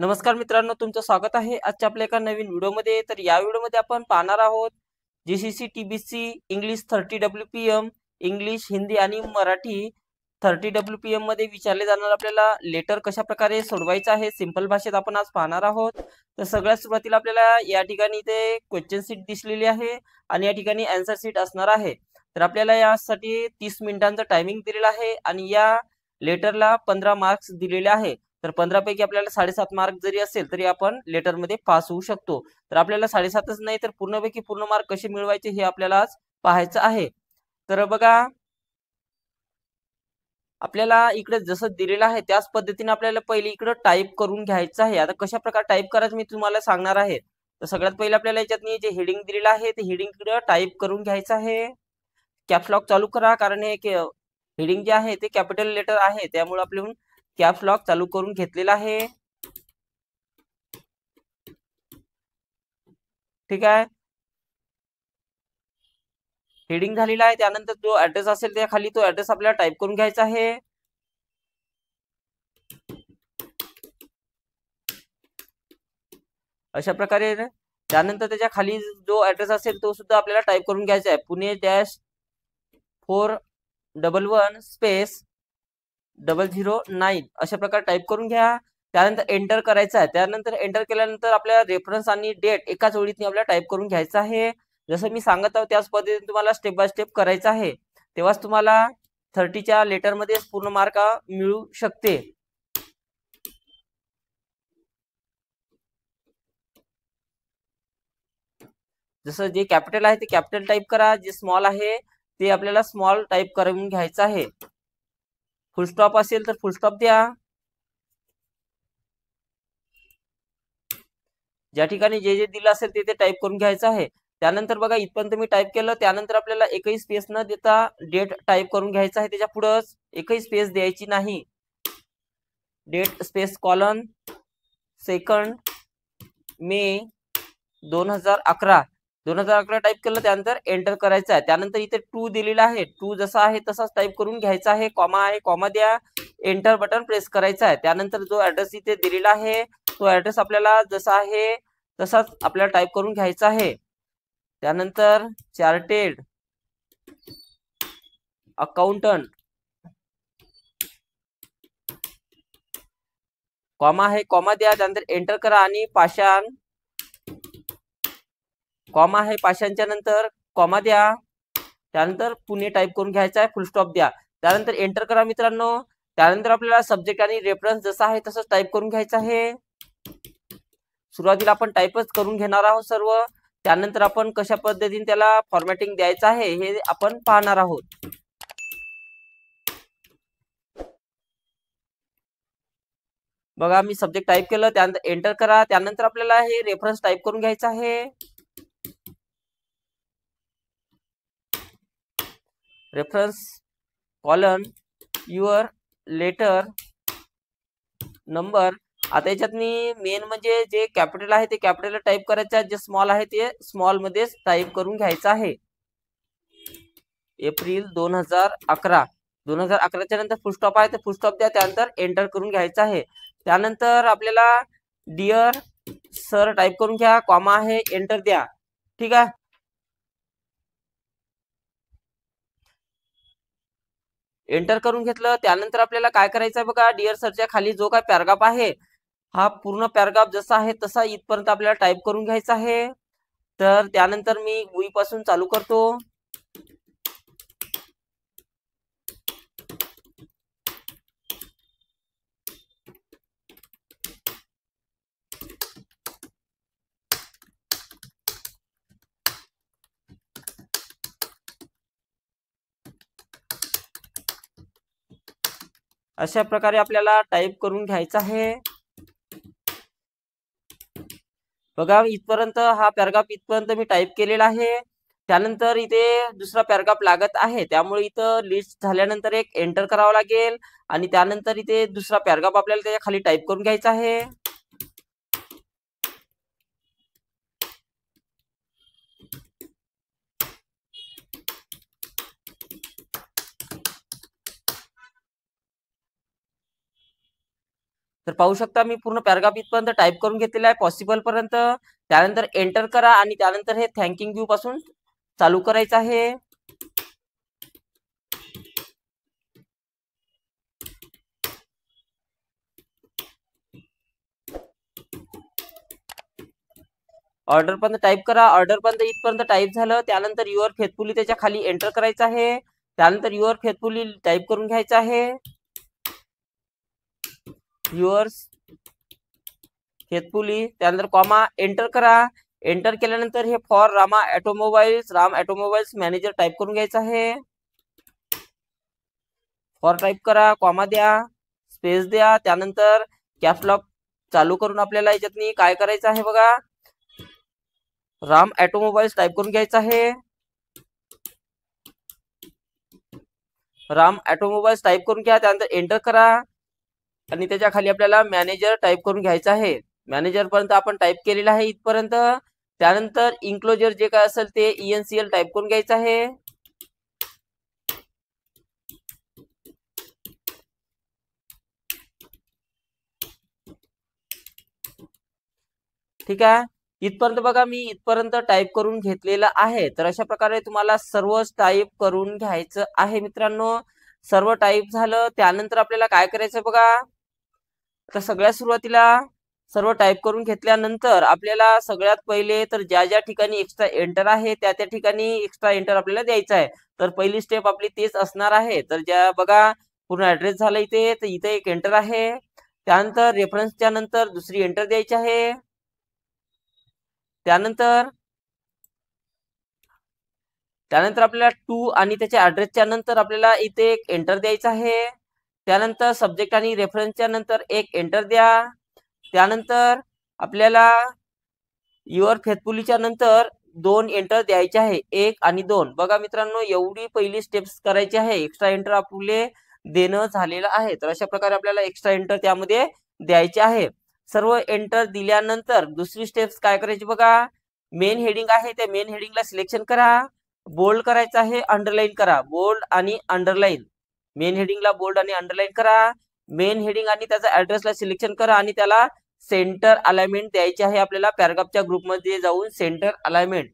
नमस्कार मित्रांनो, तुमचं स्वागत आहे आजच्या आपल्या एका नवीन व्हिडिओमध्ये. तर या व्हिडिओमध्ये आपण पाहणार आहोत GCC TBC English 30 WPM, English, Hindi आणि मराठी 30 WPM मध्ये विचारले जाणार आपल्याला लेटर कशा प्रकारे सोडवायचं आहे सिंपल भाषेत आपण आज पाहणार आहोत. तर सगळ्यात सुरुवातीला आपल्याला या ठिकाणी ते क्वेश्चन शीट दिसलेली आहे आणि या ठिकाणी आन्सर शीट असणार आहे. तर आपल्याला यासाठी 30 मिनिटांचं टायमिंग दिलेलं आहे आणि या लेटरला 15 मार्क्स दिलेले आहे. तर 15 पैकी आपल्याला 7.5 मार्क जरी असेल तरी आपण लेटर मध्ये पास होऊ शकतो. तर आपल्याला 7.5च नाही तर पूर्णपैकी पूर्ण मार्क कसे मिळवायचे हे आपल्याला आज पाहायचं आहे. तर बघा, आपल्याला इकडे जसं दिलेलं आहे त्याच पद्धतीने आपल्याला पहिले इकडे टाईप करून घ्यायचं आहे. आता कशा प्रकारे टाईप करायचं मी तुम्हाला सांगणार आहे. तर सगळ्यात पहिले आपल्याला याच्यात जे हेडिंग दिलेलं आहे ते हेडिंग इकडे टाईप करून घ्यायचं आहे. कॅप्स लॉक चालू करा, कारण हे हेडिंग जे आहे ते कॅपिटल लेटर आहे, त्यामुळे आपण कॅप्स लॉक चालू करून घेतलेला आहे. ठीक आहे, हेडिंग झालेला आहे. त्यानंतर जो ऍड्रेस असेल त्या खाली तो ऍड्रेस आपल्याला टाईप करून घ्यायचा आहे. अशा प्रकारे त्यानंतर त्याच्या खाली जो ऍड्रेस असेल तो सुद्धा आपल्याला टाईप करून घ्यायचा आहे. पुणे -411 स्पेस 009 अशा प्रकारे टाईप करून घ्या. त्यानंतर एंटर करायचं आहे. त्यानंतर एंटर केल्यानंतर आपल्याला रेफरन्स आणि डेट एकाच ओळीत आपल्याला टाईप करून घ्यायचं आहे. जसं मी सांगत आहोत त्याच पद्धतीने तुम्हाला स्टेप बाय स्टेप करायचं आहे. तेव्हाच तुम्हाला 30च्या लेटर मध्ये पूर्ण मार्क मिळू शकते. जसं जे कॅपिटल आहे ते कॅपिटल टाईप करा, जे स्मॉल आहे ते आपल्याला स्मॉल टाईप करून घ्यायचं आहे. फुल स्टॉप असेल तर फुल स्टॉप द्या. ज्या ठिकाणी जे जे दिलं असेल ते टाईप करून घ्यायचं आहे. त्यानंतर बघा, इथपर्यंत मी टाईप केलं. त्यानंतर आपल्याला एकही स्पेस न देता डेट टाईप करून घ्यायचं आहे. त्याच्या पुढंच एकही स्पेस द्यायची नाही. डेट स्पेस कॉलन 2 मे 2011 टाईप केलं. त्यानंतर एंटर करायचं आहे. त्यानंतर इथे 2 दिलेला आहे, 2 जसा आहे तसाच टाईप करून घ्यायचा आहे. कॉमा आहे, कॉमा द्या. एंटर बटन प्रेस करायचं आहे. त्यानंतर जो ऍड्रेस इथे दिलेला आहे तो ऍड्रेस आपल्याला जसा आहे तसाच आपल्याला टाईप करून घ्यायचा आहे. त्यानंतर चार्टेड अकाउंटंट, कॉमा आहे, कॉमा द्या. त्यानंतर एंटर करा आणि पाषाण, कॉमा आहे, पाषाणच्या नंतर कॉमा द्या. त्यानंतर पुणे टाईप करून घ्यायचा आहे, फुल स्टॉप द्या. त्यानंतर एंटर करा मित्रांनो. त्यानंतर आपल्याला सब्जेक्ट आणि रेफरन्स जसा आहे तसंच टाईप करून घ्यायचं आहे. सुरुवातीला आपण टाईपच करून घेणार आहोत सर्व. त्यानंतर आपण कशा पद्धतीने त्याला फॉर्मॅटिंग द्यायचं आहे हे आपण पाहणार आहोत. बघा, मी सब्जेक्ट टाईप केलं. त्यानंतर एंटर करा. त्यानंतर आपल्याला हे रेफरन्स टाईप करून घ्यायचं आहे. Reference colon your letter number. आता याच्यात मी मेन म्हणजे जे कॅपिटल आहे ते कॅपिटल टाईप करायचं आहे, जे स्मॉल आहे ते स्मॉल मध्येच टाईप करून घ्यायचं आहे. एप्रिल 2011. 2011च्या नंतर फुल स्टॉप आहे तर फुल स्टॉप द्या. त्यानंतर एंटर करून घ्यायचं आहे. त्यानंतर आपल्याला डिअर सर टाईप करून घ्या, कॉमा आहे, एंटर द्या. ठीक आहे, एंटर करून घेतलं. त्यानंतर आपल्याला काय करायचं आहे बघा, डिअर सरच्या खाली जो काय पॅराग्राफ आहे हा पूर्ण पॅराग्राफ जसा आहे तसा इथपर्यंत आपल्याला टाईप करून घ्यायचा आहे. तर त्यानंतर मी गुई पासून चालू करतो. अशा प्रकारे आपल्याला टाईप करून घ्यायचा आहे. बघा, इथपर्यंत हा पॅराग्राफ इथपर्यंत मी टाईप केलेला आहे. त्यानंतर इथे दुसरा पॅराग्राफ लागत आहे, त्यामुळे इथं लिस्ट झाल्यानंतर एक एंटर करावं लागेल आणि त्यानंतर इथे दुसरा पॅराग्राफ आपल्याला त्याच्या खाली टाईप करून घ्यायचा आहे. तर पाहू शकता मी पूर्ण पॅराग्राफ इथपर्यंत टाईप करून घेतलेला आहे पॉसिबल पर्यंत. त्यानंतर एंटर करा आणि त्यानंतर हे थँकिंग यू पासून चालू करायचं आहे. ऑर्डर पर्यंत टाईप करा. ऑर्डर पर्यंत इथपर्यंत टाईप झालं. त्यानंतर युअर फेथफुली त्याच्या खाली एंटर करायचं आहे. त्यानंतर युअर फेथफुली टाईप करून घ्यायचं आहे. युअर्स फेथफुली, त्यानंतर कॉमा, एंटर करा. एंटर केल्यानंतर हे for Rama automobiles, Ram automobiles manager type करून घ्यायचं आहे. फॉर टाईप करा, कॉमा द्या, स्पेस द्या. त्यानंतर कॅप्स लॉक चालू करून आपल्याला याच्यातनी काय करायचं आहे बघा, राम ऑटोमोबाईल्स टाईप करून घ्यायचं आहे. राम ऑटोमोबाईल्स टाईप करून घ्या. त्यानंतर एंटर करा आणि त्याच्या खाली आपल्याला मॅनेजर टाईप करून घ्यायचं आहे. मॅनेजर पर्यंत आपण टाईप केलेलं आहे इथपर्यंत. त्यानंतर इन्क्लोजर जे काय असेल ते ENCL टाईप करून घ्यायचं आहे. ठीक आहे. इथपर्यंत बघा मी इथपर्यंत टाईप करून घेतलेलं आहे. तर अशा प्रकारे तुम्हाला सर्व टाईप करून घ्यायचं आहे मित्रांनो. सर्व टाईप झालं त्यानंतर आपल्याला काय करायचं बघा, तर सगळ्यात सुरुवातीला सर्व टाईप करून घेतल्यानंतर आपल्याला सगळ्यात पहिले तर ज्या ज्या ठिकाणी एक्स्ट्रा एंटर आहे त्या त्या ठिकाणी एक्स्ट्रा एंटर आपल्याला द्यायचं आहे. तर पहिली स्टेप आपली तेच असणार आहे. तर ज्या बघा पूर्ण ऍड्रेस झाला इथे, तर इथे एक एंटर आहे. त्यानंतर रेफरन्सच्या नंतर दुसरी एंटर द्यायची आहे. त्यानंतर आपल्याला टू आणि त्याच्या ऍड्रेसच्या नंतर आपल्याला इथे एक एंटर द्यायचा आहे. त्यानंतर सब्जेक्ट आणि रेफरन्सच्या नंतर एक एंटर द्या. त्यानंतर आपल्याला युअर फेथफुलीच्या नंतर 2 एंटर द्यायचे आहे, 1 आणि 2. बघा मित्रांनो एवढी पहिली स्टेप्स करायची आहे. एक्स्ट्रा एंटर आपले देणं झालेलं आहे. तर अशा प्रकारे आपल्याला एक्स्ट्रा एंटर त्यामध्ये द्यायचे आहे. सर्व एंटर दिल्यानंतर दुसरी स्टेप्स काय करायची बघा, मेन हेडिंग आहे त्या मेन हेडिंगला सिलेक्शन करा. बोल्ड करायचं आहे, अंडरलाईन करा, बोल्ड आणि अंडरलाईन. मेन हेडिंगला बोल्ड आणि अंडरलाईन करा. मेन हेडिंग आणि त्याचा ऍड्रेसला सिलेक्शन करा आणि त्याला सेंटर अलाइनमेंट द्यायची आहे आपल्याला. पॅराग्राफच्या ग्रुपमध्ये जाऊन सेंटर अलाइनमेंट.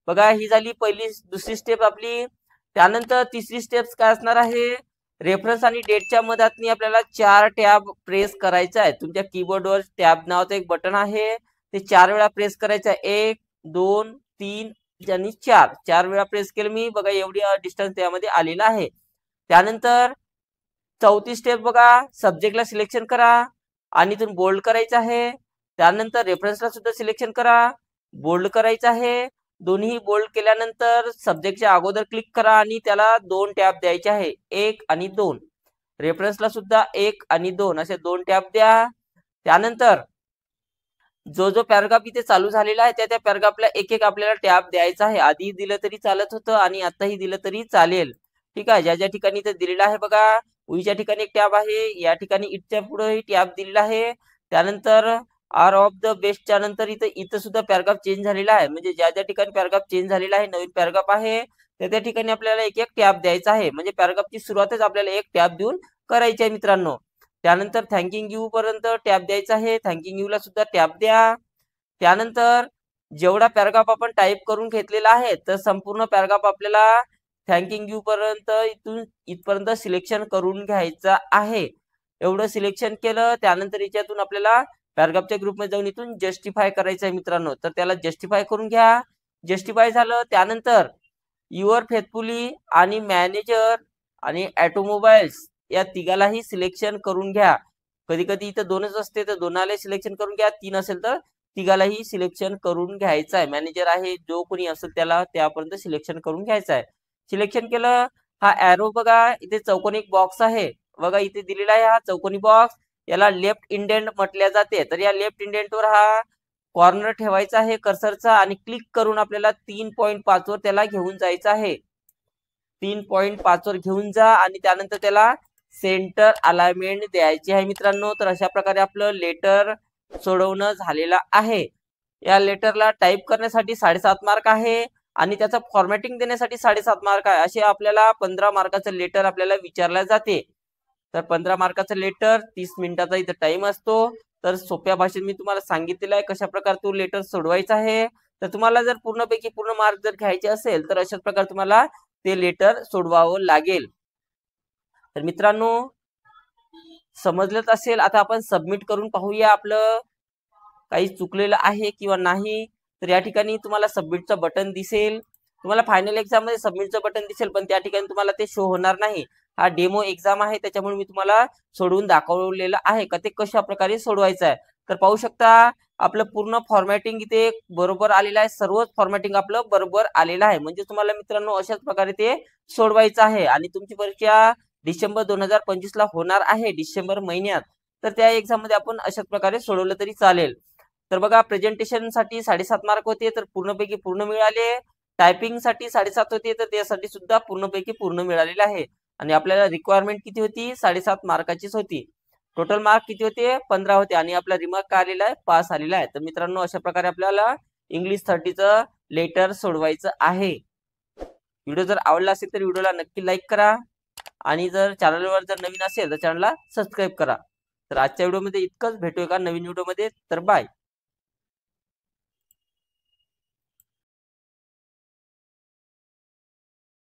बघा ही झाली पहिली दुसरी स्टेप आपली. त्यानंतर तिसरी स्टेप्स काय असणार आहे, रेफरन्स आणि डेटच्या मधातनी आपल्याला 4 टॅब प्रेस करायचा आहे. तुमच्या कीबोर्डवर टॅब नावाचं एक बटन आहे, ते 4 वेळा प्रेस करायचं आहे. 1 2 3 आणि 4 वेळा प्रेस केलं मी. बघा एवढी डिस्टन्स त्यामध्ये आलेला आहे. त्यानंतर चौथी स्टेप बघा, सब्जेक्टला सिलेक्शन करा आणि इथून बोल्ड करायचं आहे. त्यानंतर रेफरन्सला सुद्धा सिलेक्शन करा, बोल्ड करायचं आहे. दोन्ही बोल्ड केल्यानंतर सब्जेक्टच्या अगोदर क्लिक करा आणि त्याला 2 टॅब द्यायचे आहे, 1 आणि 2. रेफरन्सला सुद्धा 1 आणि 2 असे 2 टॅब द्या. त्यानंतर जो जो पॅराग्राफ इथे चालू झालेला आहे त्या त्या पॅराग्राफला एक एक आपल्याला टॅब द्यायचा आहे. आधी दिलं तरी चालत होतं आणि आताही दिलं तरी चालेल. ठीक आहे. ज्या ज्या ठिकाणी इथे दिलेलं आहे बघा, उईच्या ठिकाणी एक टॅब आहे, या ठिकाणी इटच्या पुढे टॅब दिलेला आहे. त्यानंतर आर ऑफ द बेस्टच्या नंतर इथं सुद्धा पॅराग्राफ चेंज झालेला आहे. म्हणजे ज्या ज्या ठिकाणी पॅराग्राफ चेंज झालेला आहे, नवीन पॅराग्राफ आहे, त्या त्या ठिकाणी आपल्याला एक एक टॅब द्यायचा आहे. म्हणजे पॅराग्राफची सुरुवातच आपल्याला एक टॅब देऊन करायची आहे मित्रांनो. त्यानंतर थँकिंग यू पर्यंत टॅब द्यायचा आहे, थँकिंग यू ला सुद्धा टॅब द्या. त्यानंतर जेवढा पॅराग्राफ आपण टाईप करून घेतलेला आहे तर संपूर्ण पॅराग्राफ आपल्याला थँकिंग यू पर्यंत इथपर्यंत सिलेक्शन करून घ्यायचं आहे. एवढं सिलेक्शन केलं त्यानंतर याच्यातून आपल्याला पॅराग्राफच्या ग्रुपमध्ये जाऊन इथून जस्टिफाय करायचं आहे मित्रांनो. तर त्याला जस्टिफाय करून घ्या. जस्टिफाय झालं त्यानंतर युअर फेथफुली आणि मॅनेजर आणि ऑटोमोबाईल्स या तिघालाही सिलेक्शन करून घ्या. कधी कधी इथं 2च असते तर 2 सिलेक्शन करून घ्या, 3 असेल तर तिघालाही सिलेक्शन करून घ्यायचं आहे. मॅनेजर आहे जो कोणी असेल त्याला त्यापर्यंत सिलेक्शन करून घ्यायचं आहे. सिलेक्शन केलं. हा ॲरो बघा इथे चौकोनी एक बॉक्स आहे बघा इथे दिलेला आहे. हा चौकोनी बॉक्स याला लेफ्ट इंडेंट म्हटल्या जाते. तर या लेफ्ट इंडेंटवर हा कॉर्नर ठेवायचा आहे कर्सरचा आणि क्लिक करून आपल्याला 3.5 वर त्याला घेऊन जायचं आहे. 3.5 वर घेऊन जा आणि त्यानंतर त्याला सेंटर अलाइनमेंट द्यायची आहे मित्रांनो. तर अशा प्रकारे आपलं लेटर सोडवणं झालेलं आहे. या लेटरला टाईप करण्यासाठी 7.5 मार्क आहे आणि त्याचं फॉर्मॅटिंग देण्यासाठी 7.5 मार्क आहे. असे आपल्याला 15 मार्काचं लेटर आपल्याला विचारले जाते. तर 15 मार्काचं लेटर, 30 मिनिटाचा इथं टाइम असतो. तर सोप्या भाषेत मी तुम्हाला सांगितलेलं आहे कशा प्रकारे तो लेटर सोडवायचा आहे. तर तुम्हाला जर पूर्णपैकी पूर्ण मार्क जर घ्यायचे असेल तर अशाच प्रकारे तुम्हाला ते लेटर सोडवावं लागेल. तर मित्रांनो, समजलंच असेल. आता आपण सबमिट करून पाहूया आपलं काही चुकलेलं आहे किंवा नाही. तर या ठिकाणी तुम्हाला सबमिटचं बटन दिसेल. तुम्हाला फायनल एक्झाम मध्ये सबमिटचं बटन दिसेल, पण त्या ठिकाणी तुम्हाला ते शो होणार नाही. हा डेमो एक्झाम आहे, त्याच्यामुळे मी तुम्हाला सोडवून दाखवलेलं आहे का ते कशा प्रकारे सोडवायचं आहे. तर पाहू शकता आपलं पूर्ण फॉर्मॅटिंग इथे बरोबर आलेलं आहे. सर्वच फॉर्मॅटिंग आपलं बरोबर आलेलं आहे. म्हणजे तुम्हाला मित्रांनो अशाच प्रकारे ते सोडवायचं आहे. आणि तुमची परीक्षा डिसेंबर 2025 ला होणार आहे, डिसेंबर महिन्यात. तर त्या एक्झाम मध्ये आपण अशाच प्रकारे सोडवलं तरी चालेल. तर बघा, प्रेझेंटेशन साठी 7.5 मार्क होते, तर पूर्णपैकी पूर्ण मिळाले. टायपिंग साठी 7.5 होते, तर त्यासाठी सुद्धा पूर्णपैकी पूर्ण मिळालेले आहे. आणि आपल्याला रिक्वायरमेंट किती होती? 7.5 मार्काचीच होती. टोटल मार्क किती होते? 15 होते. आणि आपला रिमार्क काय आलेला आहे? पास आलेला आहे. तर मित्रांनो, अशा प्रकारे आपल्याला इंग्लिश 30चं लेटर सोडवायचं आहे. व्हिडिओ जर आवडला असेल तर व्हिडिओला नक्की लाईक करा. आणि जर चॅनलवर जर नवीन असेल तर चॅनलला सबस्क्राईब करा. तर आजच्या व्हिडिओमध्ये इतकंच. भेटूया का नवीन व्हिडिओमध्ये. तर बाय.